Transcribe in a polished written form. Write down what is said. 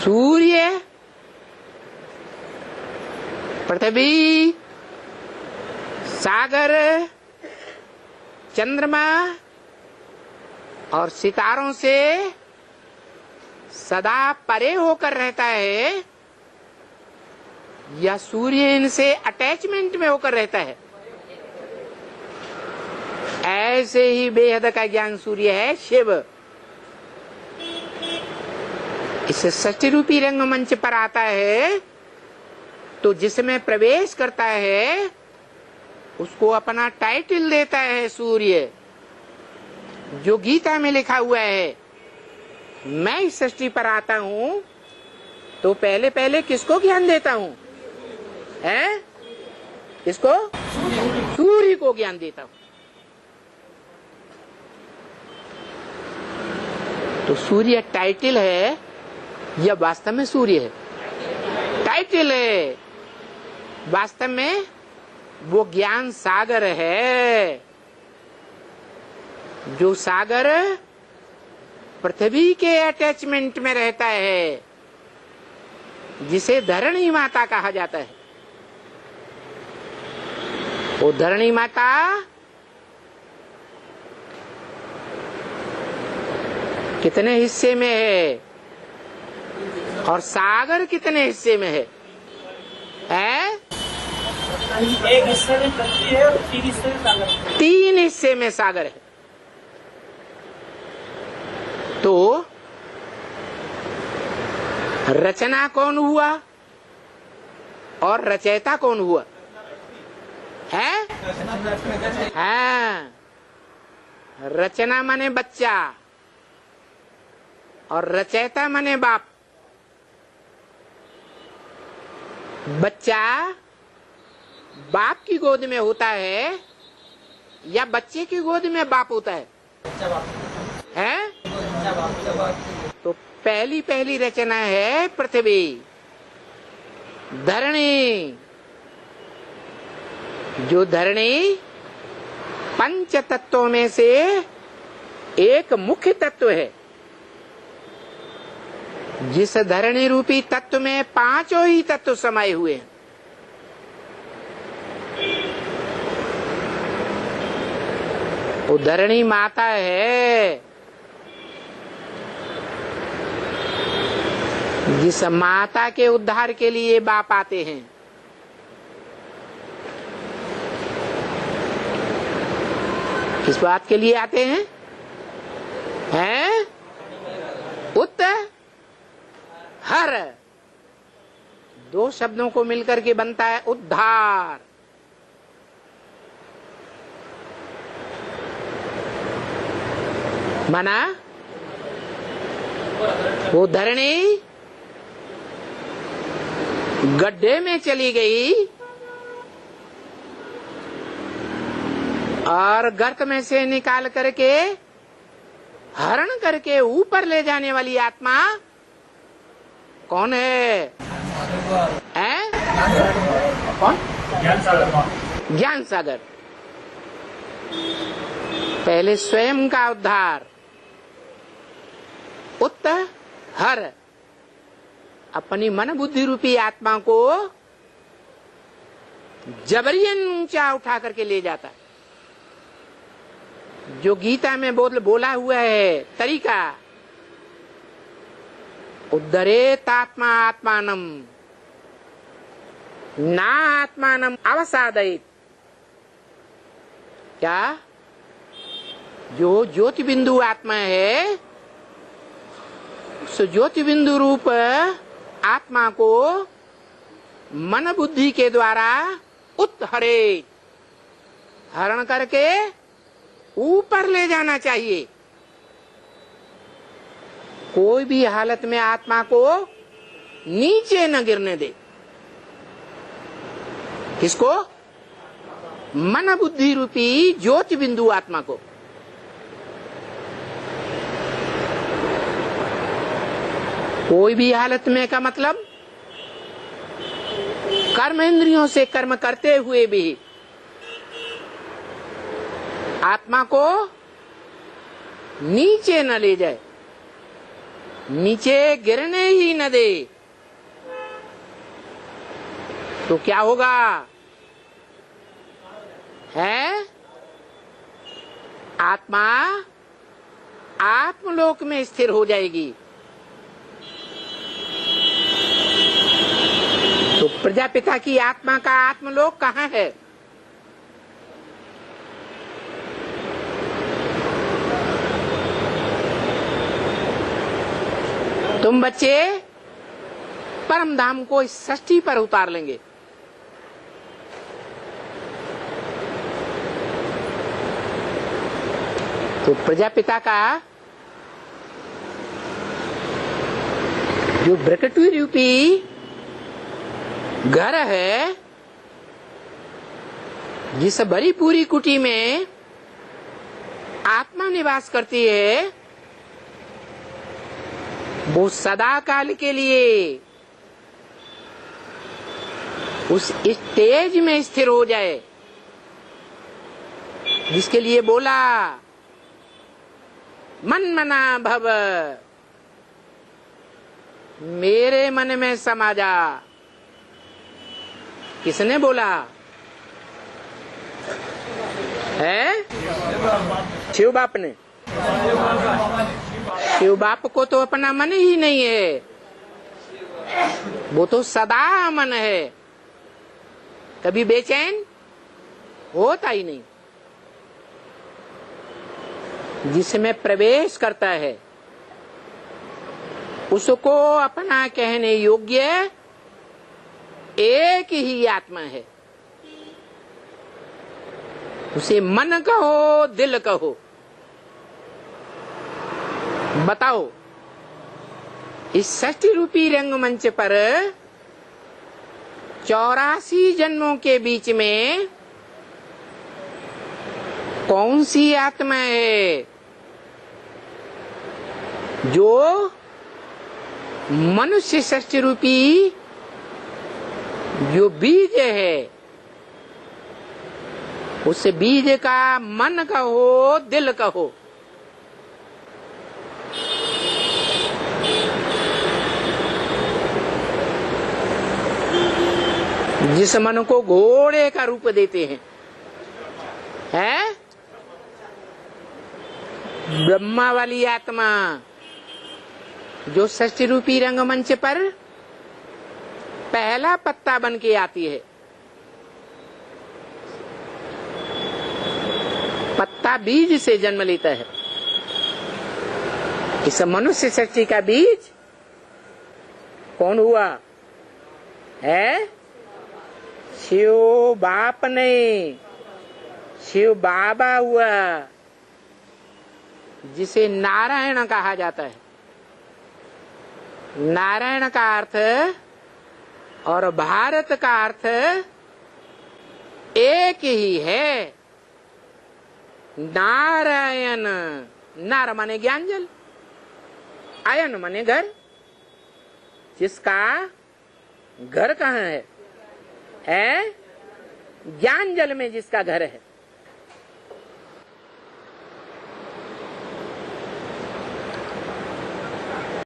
सूर्य, पृथ्वी, सागर, चंद्रमा और सितारों से सदा परे होकर रहता है या सूर्य इनसे अटैचमेंट में होकर रहता है? ऐसे ही बेहद का ज्ञान सूर्य है शिव। इस षष्ठी रूपी रंगमंच पर आता है तो जिसमें प्रवेश करता है उसको अपना टाइटल देता है सूर्य, जो गीता में लिखा हुआ है। मैं इस सृष्टि पर आता हूं तो पहले पहले किसको ज्ञान देता हूं? हैं? किसको? सूर्य को ज्ञान देता हूं। तो सूर्य टाइटल है या वास्तव में सूर्य है? टाइटल है, वास्तव में वो ज्ञान सागर है, जो सागर पृथ्वी के अटैचमेंट में रहता है, जिसे धरणी माता कहा जाता है। वो धरणी माता कितने हिस्से में है और सागर कितने हिस्से में है? एक हिस्से में पृथ्वी है और 3 हिस्से में सागर है। 3 हिस्से में सागर है। तो रचना कौन हुआ और रचयिता कौन हुआ? है? हाँ, रचना माने बच्चा और रचयिता माने बाप। बच्चा बाप की गोद में होता है या बच्चे की गोद में बाप होता है? हैं? तो पहली पहली रचना है पृथ्वी, धरणी। जो धरणी पंच तत्वों में से एक मुख्य तत्व है। जिस धरणी रूपी तत्व में 5 ही तत्व समाये हुए हैं। वो धरणी माता है, जिस माता के उद्धार के लिए बाप आते हैं। किस बात के लिए आते हैं? हैं? हर 2 शब्दों को मिलकर के बनता है उद्धार। माना वो धरणी गड्ढे में चली गई और गर्त में से निकाल करके हरण करके ऊपर ले जाने वाली आत्मा कौन है? कौन? ज्ञान सागर। पहले स्वयं का उद्धार, हर अपनी मन बुद्धि रूपी आत्मा को जबरियन ऊंचा उठा करके ले जाता है। जो गीता में बोला हुआ है तरीका, उद्धरेत आत्मा आत्मानम ना आत्मानम अवसादयेत। क्या? जो ज्योति बिंदु आत्मा है, उस ज्योति बिंदु रूप आत्मा को मन बुद्धि के द्वारा उत्हरे, हरण करके ऊपर ले जाना चाहिए। कोई भी हालत में आत्मा को नीचे न गिरने दे। किसको? मन बुद्धि रूपी ज्योति बिंदु आत्मा को। कोई भी हालत में का मतलब कर्म इंद्रियों से कर्म करते हुए भी आत्मा को नीचे न ले जाए। नीचे गिरने ही न दे तो क्या होगा? है आत्मा आत्मलोक में स्थिर हो जाएगी। तो प्रजापिता की आत्मा का आत्मलोक कहाँ है? तुम बच्चे परम धाम को इस सृष्टि पर उतार लेंगे। तो प्रजापिता का जो ब्रकटवी रूपी घर है, जिस बड़ी पूरी कुटी में आत्मा निवास करती है, वो सदा काल के लिए उस स्टेज में स्थिर हो जाए, जिसके लिए बोला मन मना भव, मेरे मन में समा जा। किसने बोला है? शिव बाप ने। शिव बाप को तो अपना मन ही नहीं है, वो तो सदा मन है, कभी बेचैन होता ही नहीं। जिसमें प्रवेश करता है उसको अपना कहने योग्य एक ही आत्मा है। उसे मन कहो दिल कहो, बताओ इस सृष्टि रूपी रंगमंच पर 84 जन्मों के बीच में कौन सी आत्मा है जो मनुष्य सृष्टि रूपी जो बीज है, उस बीज का मन कहो दिल कहो। जिस मन को घोड़े का रूप देते हैं, है ब्रह्मा वाली आत्मा जो सृष्टि रूपी रंगमंच पर पहला पत्ता बन के आती है। पत्ता बीज से जन्म लेता है। इस मनुष्य सृष्टि का बीज कौन हुआ है? शिव बाप नहीं, शिव बाबा हुआ, जिसे नारायण कहा जाता है। नारायण का अर्थ और भारत का अर्थ एक ही है। नारायण, नार माने ज्ञानजल, आयन माने घर। जिसका घर कहाँ है? ज्ञान जल में जिसका घर है।